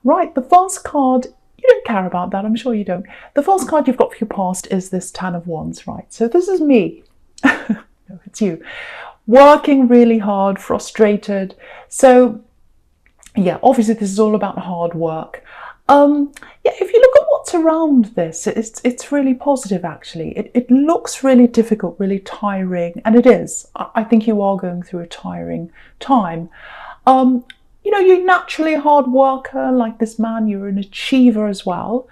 Right, the first card, you don't care about that, I'm sure you don't. The first card you've got for your past is this Ten of Wands, right? So this is me. No, it's you. Working really hard, frustrated. So yeah, obviously this is all about hard work. Yeah, if you look at what's around this, it's really positive actually. It looks really difficult, really tiring, and it is. I think you are going through a tiring time. You know, you're naturally a hard worker like this man, you're an achiever as well.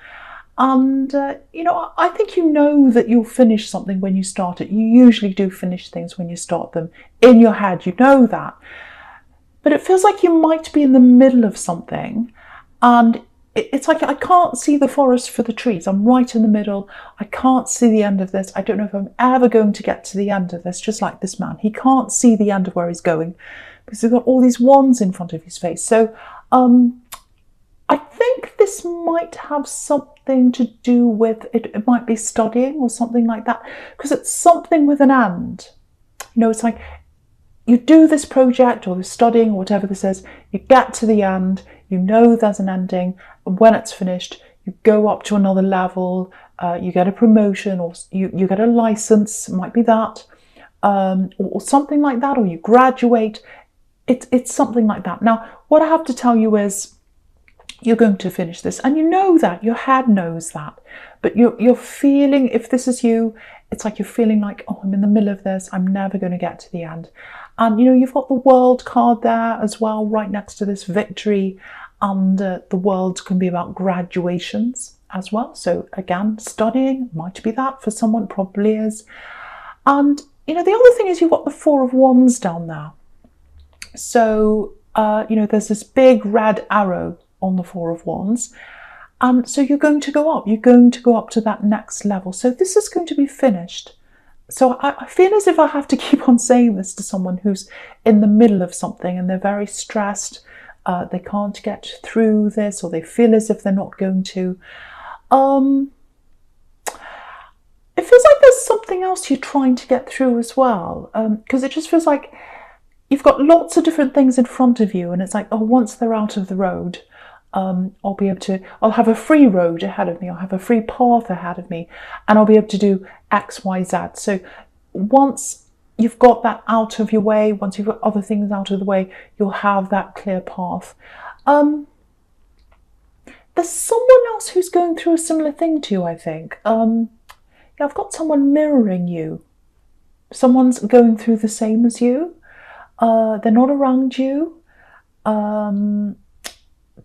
And, you know, I think you know that you'll finish something when you start it. You usually do finish things when you start them. In your head, you know that. But it feels like you might be in the middle of something, and it's like I can't see the forest for the trees. I'm right in the middle. I can't see the end of this. I don't know if I'm ever going to get to the end of this, just like this man. He can't see the end of where he's going because he's got all these wands in front of his face. So I think this might have something to do with, it might be studying or something like that, because it's something with an and. You know, it's like you do this project or the studying or whatever this is, you get to the end, you know there's an ending, and when it's finished, you go up to another level, you get a promotion, or you get a license, it might be that, or something like that, or you graduate. It's something like that. Now, what I have to tell you is, you're going to finish this, and you know that, your head knows that, but you're feeling, if this is you, it's like you're feeling like, oh, I'm in the middle of this, I'm never going to get to the end. And you know, you've got the World card there as well, right next to this victory, and the World can be about graduations as well. So again, studying might be that for someone, probably is. And you know, the other thing is you've got the Four of Wands down there. So you know, there's this big red arrow on the Four of Wands, and so you're going to go up. You're going to go up to that next level. So this is going to be finished. So I feel as if I have to keep on saying this to someone who's in the middle of something and they're very stressed. They can't get through this, or they feel as if they're not going to. It feels like there's something else you're trying to get through as well, because it just feels like you've got lots of different things in front of you, and it's like, oh, once they're out of the road, I'll have a free road ahead of me, I'll have a free path ahead of me, and I'll be able to do X, Y, Z. So once you've got that out of your way, once you've got other things out of the way, you'll have that clear path. There's someone else who's going through a similar thing to you, I think. Yeah, I've got someone mirroring you. Someone's going through the same as you. They're not around you.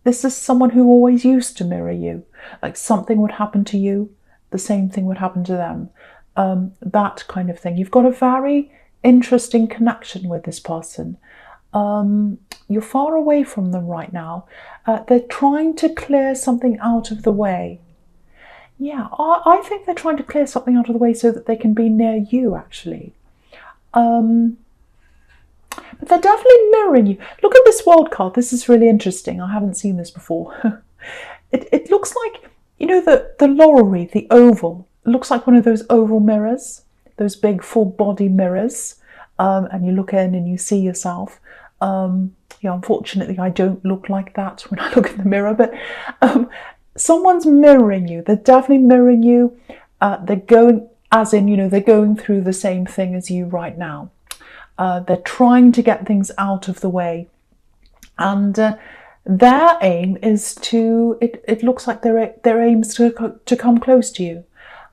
This is someone who always used to mirror you. Like something would happen to you, the same thing would happen to them. That kind of thing. You've got a very interesting connection with this person. You're far away from them right now. They're trying to clear something out of the way. Yeah, I think they're trying to clear something out of the way so that they can be near you, actually. But they're definitely mirroring you. Look at this World card. This is really interesting. I haven't seen this before. It looks like, you know, the laurel wreath, the oval. It looks like one of those oval mirrors, those big full body mirrors. And you look in and you see yourself. Yeah, unfortunately, I don't look like that when I look in the mirror. But someone's mirroring you. They're definitely mirroring you. They're going, as in, you know, they're going through the same thing as you right now. They're trying to get things out of the way, and their aim is to. It looks like their aim is to come close to you.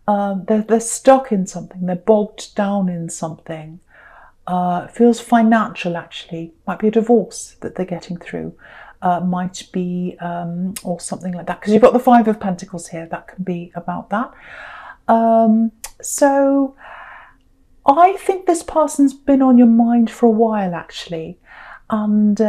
They're stuck in something. They're bogged down in something. It feels financial, actually. Might be a divorce that they're getting through. Might be or something like that. Because you've got the Five of Pentacles here. That can be about that. So I think this person's been on your mind for a while, actually, and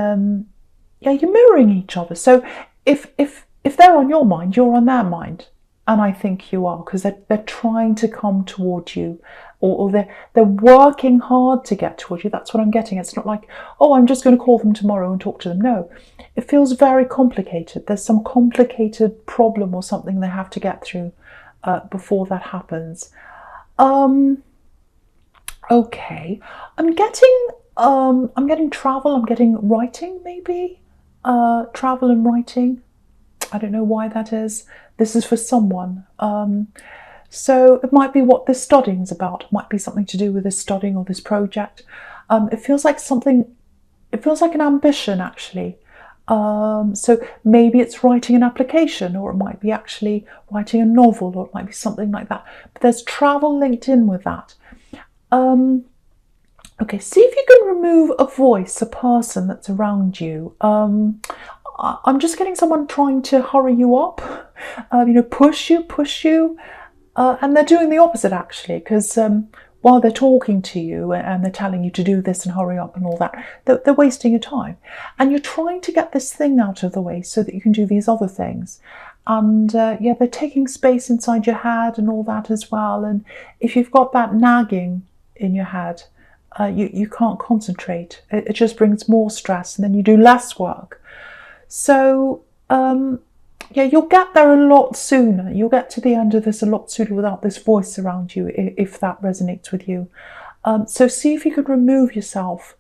yeah, you're mirroring each other. So if they're on your mind, you're on their mind, and I think you are, because they're trying to come towards you, or they're working hard to get towards you. That's what I'm getting. It's not like, oh, I'm just going to call them tomorrow and talk to them. No, it feels very complicated. There's some complicated problem or something they have to get through before that happens. Okay, I'm getting travel, I'm getting writing, maybe, travel and writing. I don't know why that is. This is for someone. So it might be what this studying is about. It might be something to do with this studying or this project. It feels like an ambition, actually. So maybe it's writing an application, or it might be actually writing a novel, or it might be something like that. But there's travel linked in with that. Okay, see if you can remove a voice, a person that's around you. I'm just getting someone trying to hurry you up, push you. And they're doing the opposite, actually, because while they're talking to you and they're telling you to do this and hurry up and all that, they're wasting your time. And you're trying to get this thing out of the way so that you can do these other things. And they're taking space inside your head and all that as well. And if you've got that nagging in your head, you can't concentrate. It just brings more stress, and then you do less work. So you'll get there a lot sooner. You'll get to the end of this a lot sooner without this voice around you, if that resonates with you. So see if you could remove yourself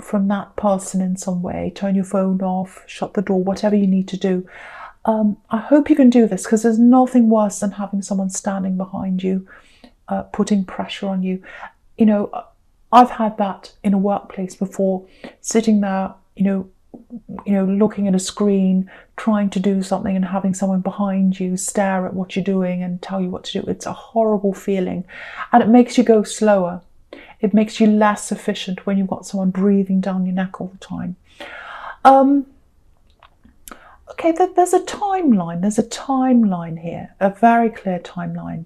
from that person in some way. Turn your phone off, shut the door, whatever you need to do. I hope you can do this, because there's nothing worse than having someone standing behind you, putting pressure on you. I've had that in a workplace before, sitting there, looking at a screen, trying to do something, and having someone behind you stare at what you're doing and tell you what to do. It's a horrible feeling, and it makes you go slower. It makes you less efficient when you've got someone breathing down your neck all the time. Okay, there's a timeline. There's a timeline here, a very clear timeline.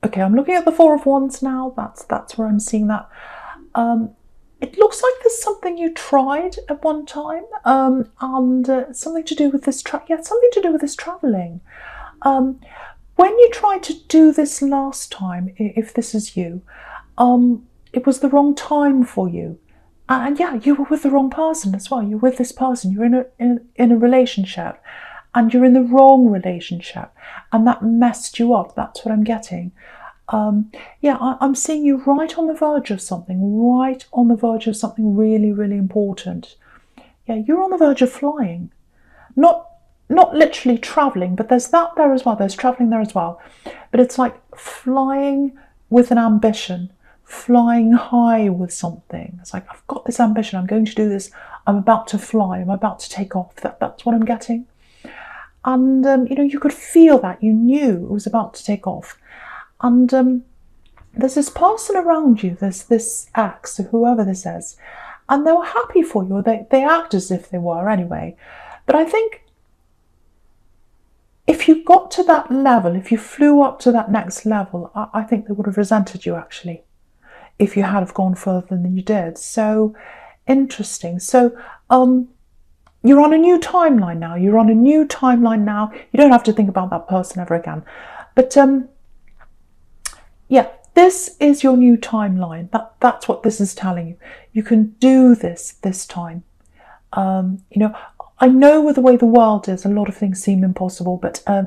Okay, I'm looking at the Four of Wands now. That's where I'm seeing that. It looks like there's something you tried at one time, and something to do with this something to do with this traveling. When you tried to do this last time, if this is you, it was the wrong time for you. And you were with the wrong person as well. You're with this person. You're in a relationship, and you're in the wrong relationship, and that messed you up. That's what I'm getting. I'm seeing you right on the verge of something really, really important. Yeah, you're on the verge of flying. Not literally traveling, but there's that there as well. There's traveling there as well. But it's like flying with an ambition, flying high with something. It's like, I've got this ambition. I'm going to do this. I'm about to fly. I'm about to take off. That's what I'm getting. And, you could feel that. You knew it was about to take off. And there's this person around you, there's this ex, or whoever this is, and they were happy for you. They act as if they were anyway. But I think if you got to that level, if you flew up to that next level, I think they would have resented you, actually, if you had have gone further than you did. So interesting. So you're on a new timeline now. You don't have to think about that person ever again. But this is your new timeline. That's what this is telling you. You can do this time. I know with the way the world is, a lot of things seem impossible, but I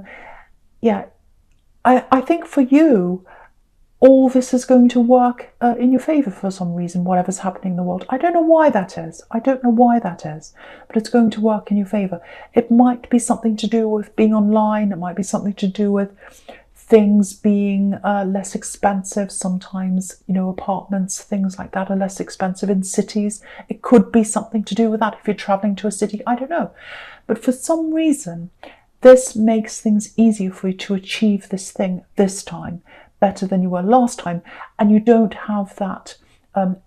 think for you, all this is going to work in your favour for some reason, whatever's happening in the world. I don't know why that is, but it's going to work in your favour. It might be something to do with being online. It might be something to do with things being less expensive. Sometimes, apartments, things like that are less expensive in cities. It could be something to do with that if you're travelling to a city. I don't know. But for some reason, this makes things easier for you to achieve this thing this time, better than you were last time. And you don't have that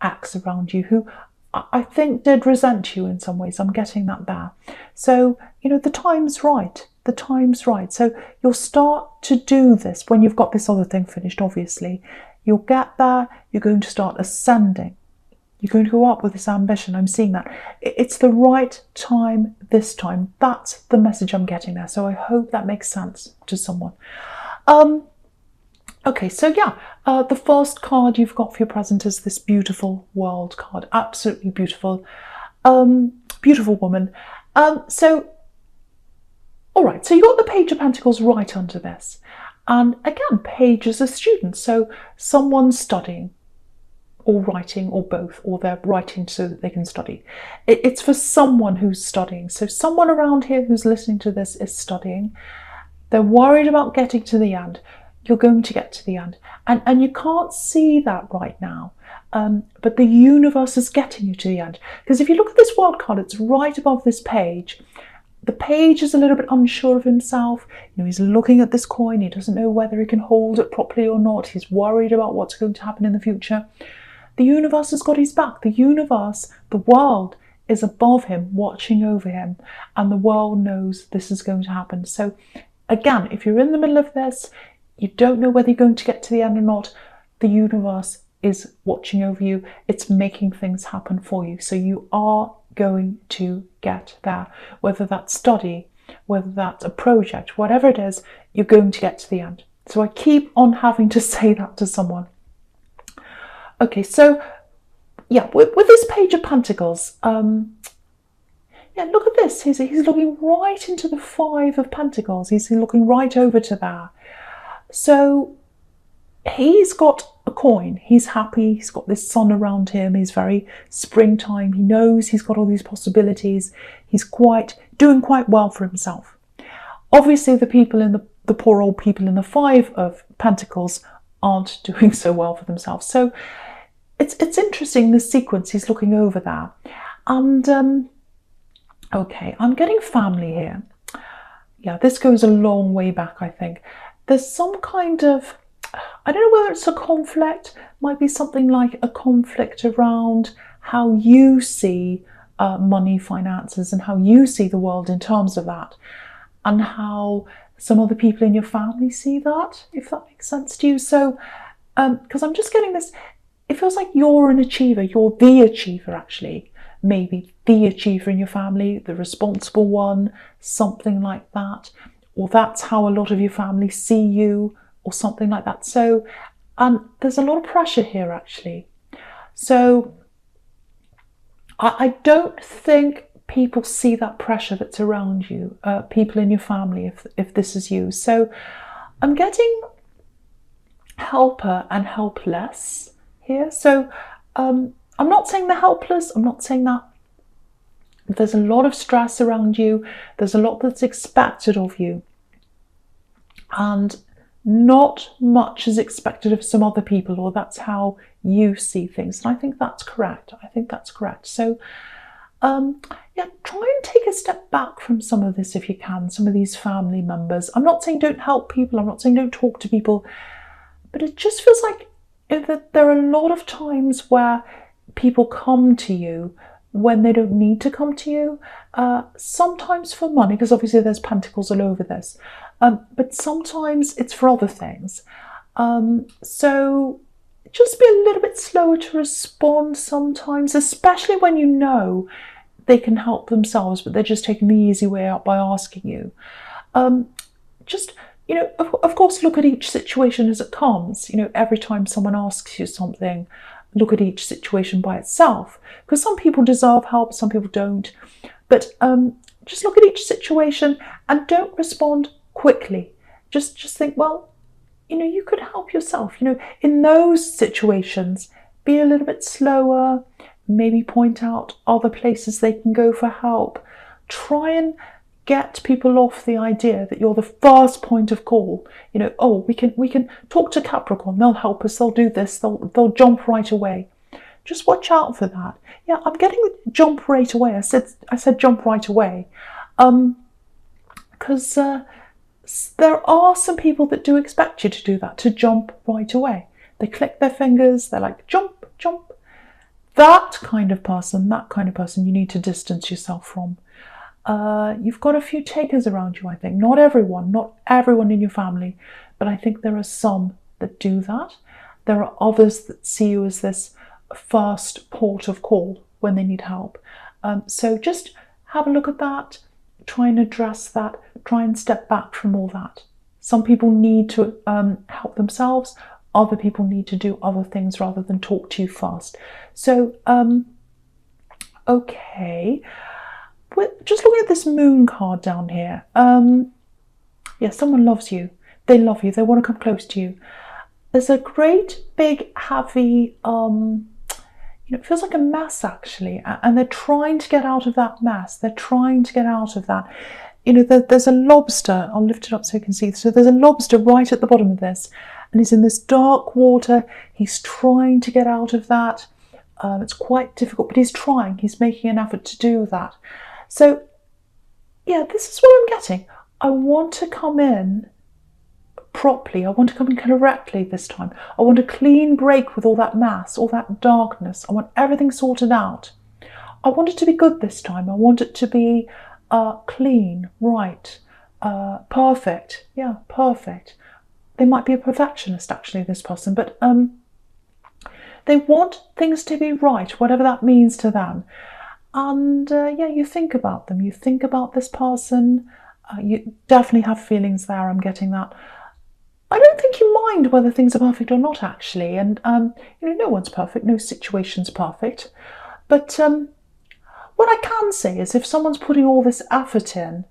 ex around you who I think did resent you in some ways. I'm getting that there. So, the time's right. The time's right. So you'll start to do this when you've got this other thing finished, obviously. You'll get there. You're going to start ascending. You're going to go up with this ambition. I'm seeing that. It's the right time this time. That's the message I'm getting there. So I hope that makes sense to someone. Okay, so the first card you've got for your present is this beautiful world card. Absolutely beautiful. Beautiful woman. All right, so you got the Page of Pentacles right under this. And again, Page is a student, so someone's studying. or writing, or both, or they're writing so that they can study. It's for someone who's studying. So someone around here who's listening to this is studying. They're worried about getting to the end. You're going to get to the end. And you can't see that right now. But the universe is getting you to the end. Because if you look at this world card, it's right above this page. The page is a little bit unsure of himself. He's looking at this coin. He doesn't know whether he can hold it properly or not. He's worried about what's going to happen in the future. The universe has got his back. The universe, the world, is above him, watching over him. And the world knows this is going to happen. So again, if you're in the middle of this, you don't know whether you're going to get to the end or not, the universe is watching over you. It's making things happen for you. So you are going to get there. Whether that's study, whether that's a project, whatever it is, you're going to get to the end. So I keep on having to say that to someone. Okay, so yeah, with this Page of Pentacles, yeah, look at this. He's looking right into the Five of Pentacles. He's looking right over to there. So he's got a coin. He's happy. He's got this sun around him. He's very springtime. He knows he's got all these possibilities. He's doing quite well for himself. Obviously, the people in the poor old people in the Five of Pentacles aren't doing so well for themselves. So it's interesting, this sequence. He's looking over there. And okay, I'm getting family here. Yeah, this goes a long way back, I think. There's some kind of, I don't know whether it's a conflict, might be something like a conflict around how you see money, finances, and how you see the world in terms of that, and how some other people in your family see that, if that makes sense to you. So, because I'm just getting this, it feels like you're an achiever, you're the achiever actually, maybe the achiever in your family, the responsible one, something like that. Or that's how a lot of your family see you, or something like that. So there's a lot of pressure here, actually. So I don't think people see that pressure that's around you, people in your family, if this is you. So I'm getting helper and helpless here. So I'm not saying they're helpless. I'm not saying that. There's a lot of stress around you. There's a lot that's expected of you. And not much is expected of some other people, or that's how you see things. And I think that's correct. I think that's correct. So, yeah, try and take a step back from some of this if you can, some of these family members. I'm not saying don't help people. I'm not saying don't talk to people. But it just feels like there are a lot of times where people come to you when they don't need to come to you, sometimes for money, because obviously there's pentacles all over this, but sometimes it's for other things. So just be a little bit slower to respond sometimes, especially when you know they can help themselves, but they're just taking the easy way out by asking you. Just, of course, look at each situation as it comes. Every time someone asks you something, look at each situation by itself, because some people deserve help, some people don't. But just look at each situation and don't respond quickly. Just think, well, you could help yourself. In those situations, be a little bit slower, maybe point out other places they can go for help. Try and get people off the idea that you're the first point of call. Oh, we can talk to Capricorn, they'll help us, they'll do this, they'll jump right away. Just watch out for that. Yeah, I'm getting jump right away. I said jump right away. Because there are some people that do expect you to do that, to jump right away. They click their fingers, they're like, jump, jump. That kind of person you need to distance yourself from. You've got a few takers around you, I think. Not everyone in your family, but I think there are some that do that. There are others that see you as this first port of call when they need help. So just have a look at that, try and address that, try and step back from all that. Some people need to help themselves, other people need to do other things rather than talk to you first. So, okay. Just looking at this moon card down here. Yeah, someone loves you. They love you. They want to come close to you. There's a great big heavy it feels like a mess actually, and they're trying to get out of that mess. They're trying to get out of that. There's a lobster. I'll lift it up so you can see. So there's a lobster right at the bottom of this, and he's in this dark water. He's trying to get out of that. It's quite difficult, but he's trying. He's making an effort to do that. So, yeah, this is what I'm getting. I want to come in properly. I want to come in correctly this time. I want a clean break with all that mass, all that darkness. I want everything sorted out. I want it to be good this time. I want it to be clean, right, perfect. Yeah, perfect. They might be a perfectionist, actually, this person, but they want things to be right, whatever that means to them. And yeah, you think about them. You think about this person. You definitely have feelings there. I'm getting that. I don't think you mind whether things are perfect or not, actually. And, no one's perfect. No situation's perfect. But what I can say is if someone's putting all this effort in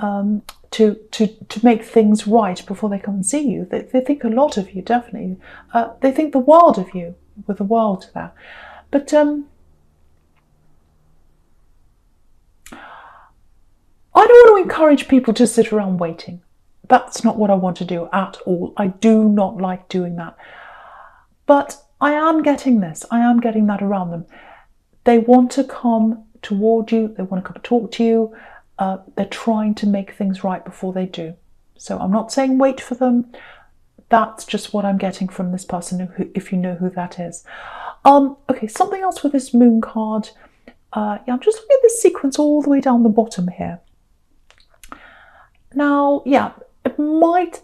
to make things right before they come and see you, they think a lot of you, definitely. They think the world of you, with the world there. But I don't want to encourage people to sit around waiting. That's not what I want to do at all. I do not like doing that. But I am getting this. I am getting that around them. They want to come toward you. They want to come and talk to you. They're trying to make things right before they do. So I'm not saying wait for them. That's just what I'm getting from this person, if you know who that is. Okay, something else with this moon card. Yeah, I'm just looking at this sequence all the way down the bottom here. Now, yeah,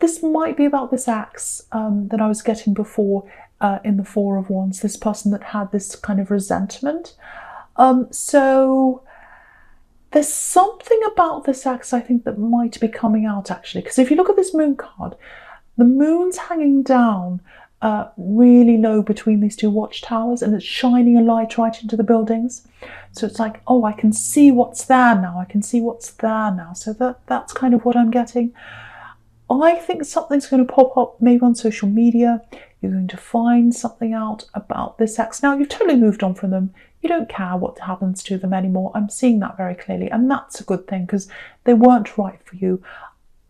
this might be about this axe that I was getting before in the Four of Wands, this person that had this kind of resentment. So there's something about this axe, I think, that might be coming out, actually. Because if you look at this moon card, the moon's hanging down really low between these two watchtowers, and it's shining a light right into the buildings. So it's like, oh, I can see what's there now. I can see what's there now. So that's kind of what I'm getting. I think something's going to pop up maybe on social media. You're going to find something out about this ex. Now, you've totally moved on from them. You don't care what happens to them anymore. I'm seeing that very clearly. And that's a good thing because they weren't right for you.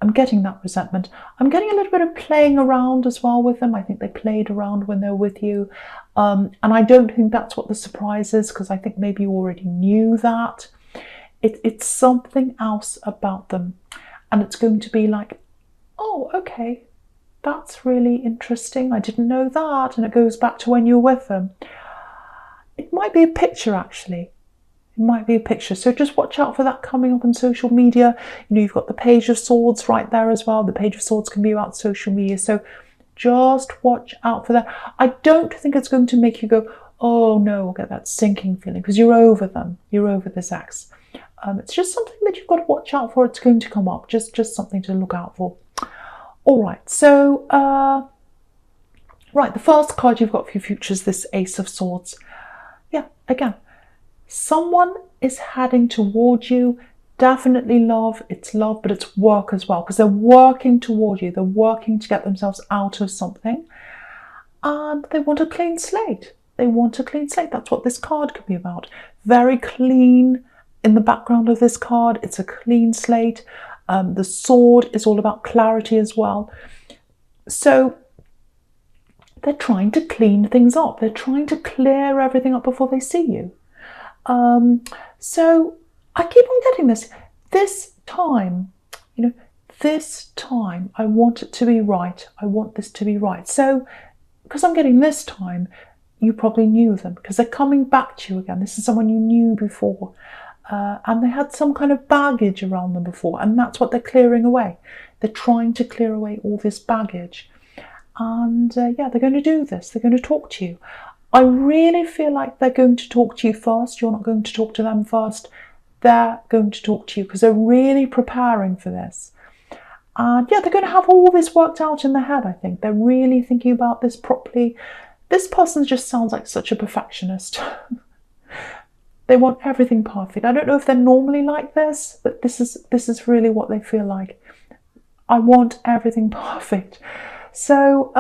I'm getting that resentment. I'm getting a little bit of playing around as well with them. I think they played around when they were with you. And I don't think that's what the surprise is, because I think maybe you already knew that. It's something else about them. And it's going to be like, oh, okay, that's really interesting. I didn't know that. And it goes back to when you were with them. It might be a picture, actually. It might be a picture. So just watch out for that coming up on social media. You've got the Page of Swords right there as well. The Page of Swords can be about social media. So just watch out for that. I don't think it's going to make you go, oh no, I'll get that sinking feeling, because you're over them. You're over this ex. It's just something that you've got to watch out for. It's going to come up. Just something to look out for. All right. So, right, the first card you've got for your future is this Ace of Swords. Yeah, again, someone is heading towards you. Definitely love. It's love, but it's work as well, because they're working toward you. They're working to get themselves out of something, and they want a clean slate. They want a clean slate. That's what this card could be about. Very clean in the background of this card. It's a clean slate. The sword is all about clarity as well. So they're trying to clean things up. They're trying to clear everything up before they see you. So I keep on getting this. This time, this time, I want it to be right. I want this to be right. So because I'm getting this time, you probably knew them, because they're coming back to you again. This is someone you knew before. And they had some kind of baggage around them before, and that's what they're clearing away. They're trying to clear away all this baggage. And yeah, they're going to do this. They're going to talk to you. I really feel like they're going to talk to you first. You're not going to talk to them first. They're going to talk to you because they're really preparing for this. And yeah, they're going to have all this worked out in their head, I think. They're really thinking about this properly. This person just sounds like such a perfectionist. They want everything perfect. I don't know if they're normally like this, but this is really what they feel like. I want everything perfect. So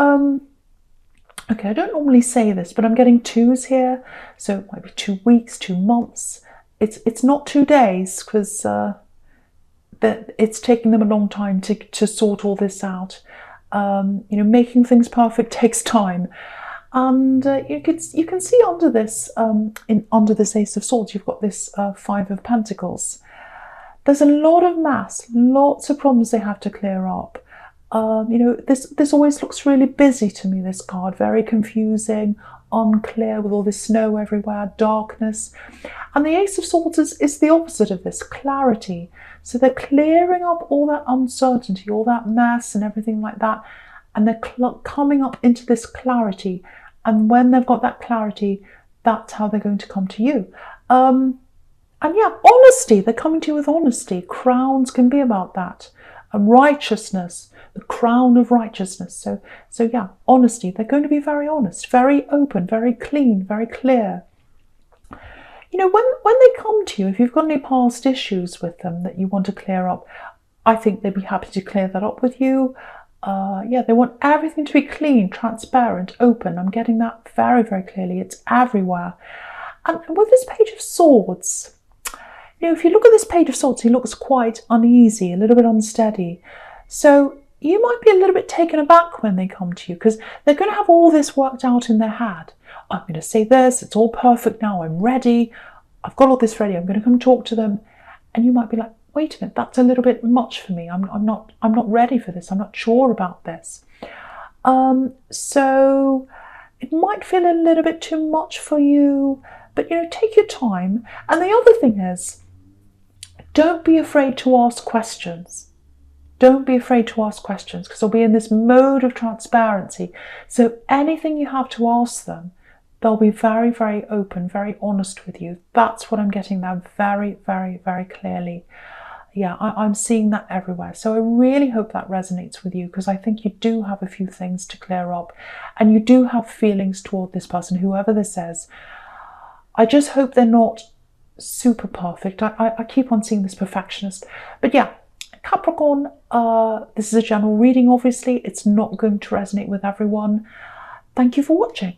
Okay, I don't normally say this, but I'm getting 2s here. So it might be 2 weeks, 2 months. It's not 2 days, because it's taking them a long time to sort all this out. Making things perfect takes time. And you can see under this, under this Ace of Swords, you've got this 5 of Pentacles. There's a lot of mass, lots of problems they have to clear up. This always looks really busy to me, this card, very confusing, unclear, with all this snow everywhere, darkness. And the Ace of Swords is the opposite of this, clarity. So they're clearing up all that uncertainty, all that mess and everything like that, and they're coming up into this clarity. And when they've got that clarity, that's how they're going to come to you. And yeah, honesty, they're coming to you with honesty. Crowns can be about that. And righteousness, the crown of righteousness. So yeah, honesty, they're going to be very honest, very open, very clean, very clear. When they come to you, if you've got any past issues with them that you want to clear up, I think they'd be happy to clear that up with you. Yeah, they want everything to be clean, transparent, open. I'm getting that very, very clearly. It's everywhere. And with this Page of Swords, if you look at this Page of Swords, he looks quite uneasy, a little bit unsteady. So you might be a little bit taken aback when they come to you, because they're going to have all this worked out in their head. I'm going to say this, it's all perfect now, I'm ready, I've got all this ready, I'm going to come talk to them. And you might be like, wait a minute, that's a little bit much for me. I'm not ready for this. I'm not sure about this. So it might feel a little bit too much for you, but take your time. And the other thing is, don't be afraid to ask questions. Don't be afraid to ask questions, because they'll be in this mode of transparency. So anything you have to ask them, they'll be very, very open, very honest with you. That's what I'm getting there very, very, very clearly. Yeah, I'm seeing that everywhere. So I really hope that resonates with you, because I think you do have a few things to clear up, and you do have feelings toward this person, whoever this is. I just hope they're not super perfect. I keep on seeing this perfectionist. But yeah, Capricorn, this is a general reading, obviously. It's not going to resonate with everyone. Thank you for watching.